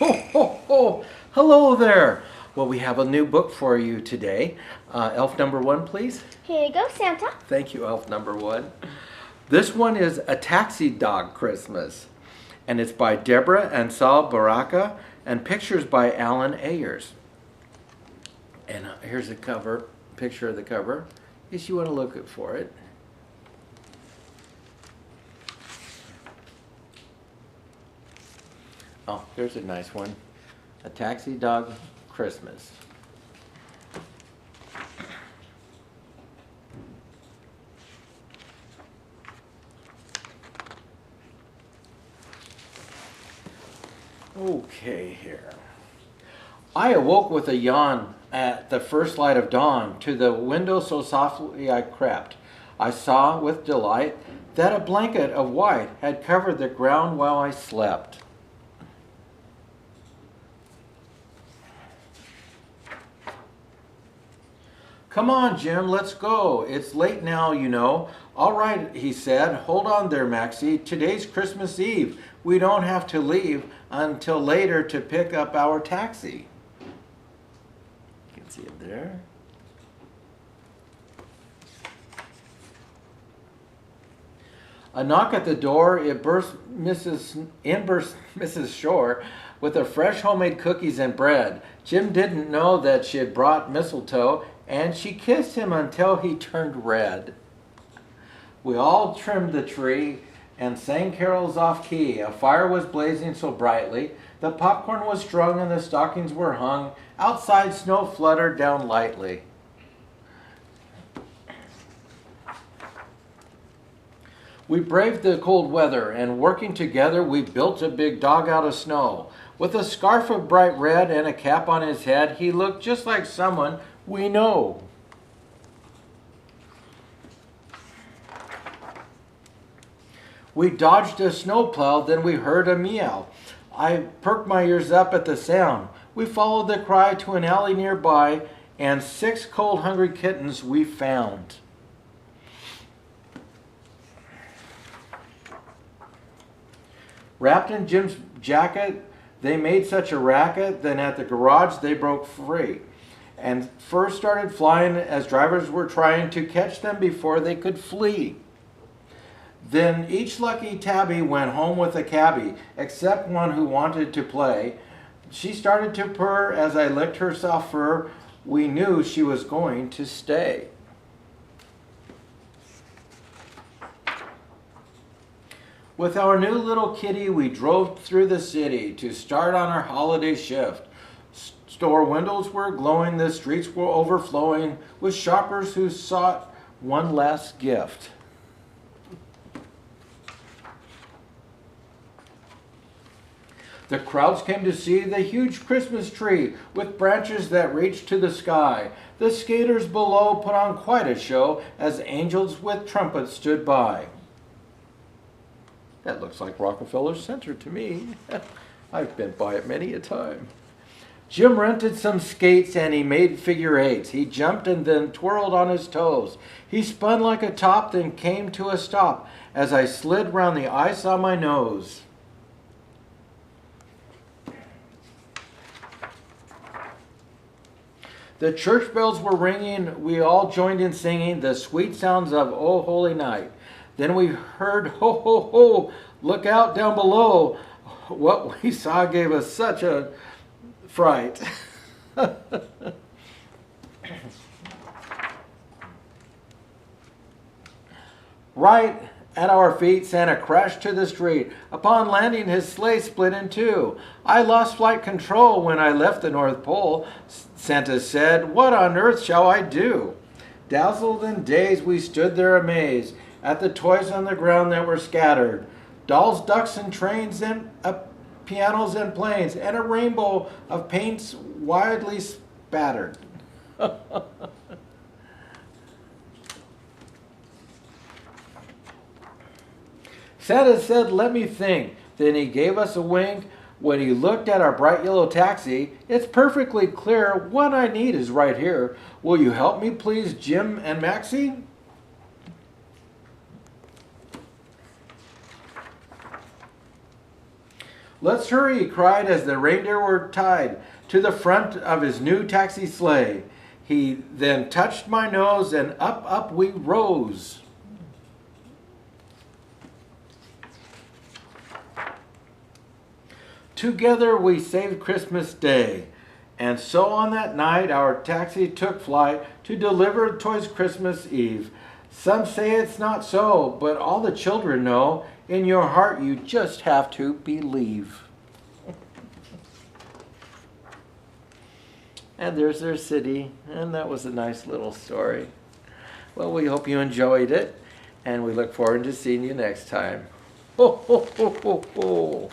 Ho, ho, ho. Hello there. Well, we have a new book for you today. Elf number one, please. Here you go, Santa. Thank you, Elf number one. This one is A Taxi Dog Christmas, and it's by Deborah and Saul Baraka, and pictures by Alan Ayers. And here's the cover, picture of the cover, in case you want to look for it. Oh, there's a nice one. A Taxi Dog Christmas. Okay, here. I awoke with a yawn at the first light of dawn. To the window so softly I crept. I saw with delight that a blanket of white had covered the ground while I slept. Come on, Jim, let's go. It's late now, you know. All right, he said. Hold on there, Maxie. Today's Christmas Eve. We don't have to leave until later to pick up our taxi. You can see it there. A knock at the door. In burst Mrs. Shore with a fresh homemade cookies and bread. Jim didn't know that she had brought mistletoe, and she kissed him until he turned red. We all trimmed the tree and sang carols off key. A fire was blazing so brightly, the popcorn was strung and the stockings were hung. Outside snow fluttered down lightly. We braved the cold weather, and working together we built a big dog out of snow. With a scarf of bright red and a cap on his head, he looked just like someone we know. We dodged a snowplow, then we heard a meow. I perked my ears up at the sound. We followed the cry to an alley nearby, and 6 cold, hungry kittens we found. Wrapped in Jim's jacket, they made such a racket, then at the garage they broke free, and first started flying as drivers were trying to catch them before they could flee. Then each lucky tabby went home with a cabbie, except one who wanted to play. She started to purr as I licked her soft fur. We knew she was going to stay. With our new little kitty, we drove through the city to start on our holiday shift. Store windows were glowing, the streets were overflowing with shoppers who sought one last gift. The crowds came to see the huge Christmas tree with branches that reached to the sky. The skaters below put on quite a show as angels with trumpets stood by. That looks like Rockefeller Center to me. I've been by it many a time. Jim rented some skates and he made figure eights. He jumped and then twirled on his toes. He spun like a top, then came to a stop as I slid round the ice on my nose. The church bells were ringing. We all joined in singing the sweet sounds of O Holy Night. Then we heard, ho, ho, ho, look out down below. What we saw gave us such a fright. Right at our feet, Santa crashed to the street. Upon landing, his sleigh split in two. I lost flight control when I left the North Pole. Santa said, what on earth shall I do? Dazzled and dazed, we stood there amazed at the toys on the ground that were scattered. Dolls, ducks, and trains, and pianos and planes, and a rainbow of paints wildly spattered. Santa said, let me think. Then he gave us a wink. When he looked at our bright yellow taxi, it's perfectly clear what I need is right here. Will you help me please, Jim and Maxie? Let's hurry, he cried as the reindeer were tied to the front of his new taxi sleigh. He then touched my nose and up, up we rose. Together we saved Christmas Day. And so on that night our taxi took flight to deliver toys Christmas Eve. Some say it's not so, but all the children know, in your heart you just have to believe. And there's their city, and that was a nice little story. Well, we hope you enjoyed it, and we look forward to seeing you next time. Ho, ho, ho, ho, ho.